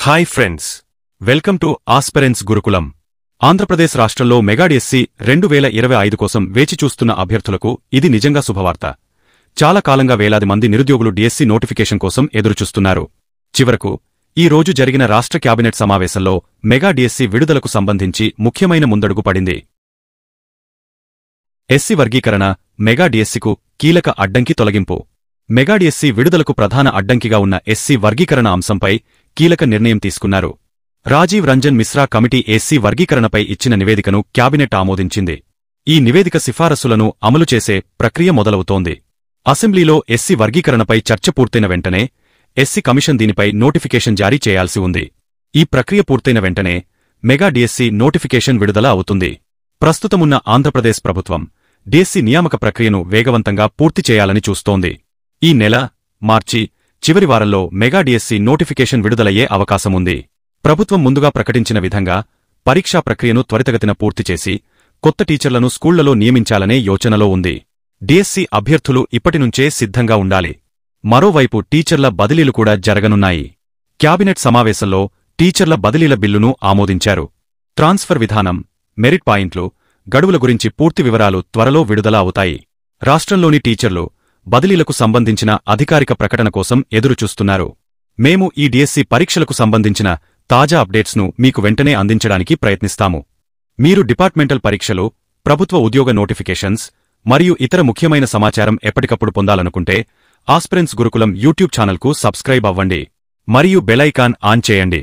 Hi friends, welcome to aspirants Gurukulam. Andhra Pradesh రాష్ట్రంలో mega DSC 2025 కోసం వేచి చూస్తున్న అభ్యర్థులకు ఇది నిజంగా శుభవార్త. చాలా కాలంగా వేలాది మంది నిరుద్యోగులు డిఎస్సి నోటిఫికేషన్ కోసం ఎదురుచూస్తున్నారు. చివరకు ఈ రోజు జరిగిన రాష్ట్ర క్యాబినెట్ సమావేశంలో మెగా డిఎస్సి విడుదలకు సంబంధించి ముఖ్యమైన ముందడుగు పడింది. ఎస్సీ వర్గీకరణ మెగా డిఎస్సికు కీలక అడ్డంకి తొలగింపు. మెగా డిఎస్సి విడుదలకు ప్రధాన అడ్డంకిగా ఉన్న ఎస్సీ వర్గీకరణ అంశంపై కీలక నిర్ణయం తీసుకున్నారు. రాజీవ్ రంజన్ మిశ్రా కమిటీ ఎస్సీ వర్గీకరణపై ఇచ్చిన నివేదికను క్యాబినెట్ ఆమోదించింది. ఈ నివేదిక సిఫారసులను అమలు చేసే ప్రక్రియ మొదలవుతోంది. అసెంబ్లీలో ఎస్సీ వర్గీకరణపై చర్చ పూర్తయిన వెంటనే ఎస్సీ కమిషన్ దీనిపై నోటిఫికేషన్ జారీ చేయాల్సి ఉంది. ఈ ప్రక్రియ పూర్తయిన వెంటనే మెగా డిఎస్సి నోటిఫికేషన్ విడుదల అవుతుంది. ప్రస్తుతమున్న ఆంధ్రప్రదేశ్ ప్రభుత్వం డిఎస్సి నియామక ప్రక్రియను వేగవంతంగా పూర్తి చేయాలని చూస్తోంది. ఈ నెల మార్చి చివరి వారంలో మెగా డిఎస్సి నోటిఫికేషన్ విడుదలయ్యే అవకాశముంది. ప్రభుత్వం ముందుగా ప్రకటించిన విధంగా పరీక్షా ప్రక్రియను త్వరితగతిన పూర్తిచేసి కొత్త టీచర్లను స్కూళ్లలో నియమించాలనే యోచనలో ఉంది. డిఎస్సి అభ్యర్థులు ఇప్పటినుంచే సిద్ధంగా ఉండాలి. మరోవైపు టీచర్ల బదిలీలు కూడా జరగనున్నాయి. క్యాబినెట్ సమావేశంలో టీచర్ల బదిలీల బిల్లును ఆమోదించారు. ట్రాన్స్ఫర్ విధానం, మెరిట్ పాయింట్లు, గడువుల గురించి పూర్తి వివరాలు త్వరలో విడుదల అవుతాయి. రాష్ట్రంలోని టీచర్లు బదిలీలకు సంబంధించిన అధికారిక ప్రకటన కోసం ఎదురుచూస్తున్నారు. మేము ఈ డిఎస్సి పరీక్షలకు సంబంధించిన తాజా అప్డేట్స్ను మీకు వెంటనే అందించడానికి ప్రయత్నిస్తాము. మీరు డిపార్ట్మెంటల్ పరీక్షలు, ప్రభుత్వ ఉద్యోగ నోటిఫికేషన్స్ మరియు ఇతర ముఖ్యమైన సమాచారం ఎప్పటికప్పుడు పొందాలనుకుంటే ఆస్పిరెంట్స్ గురుకులం యూట్యూబ్ ఛానల్కు సబ్స్క్రైబ్ అవ్వండి మరియు బెల్ ఐకాన్ ఆన్ చేయండి.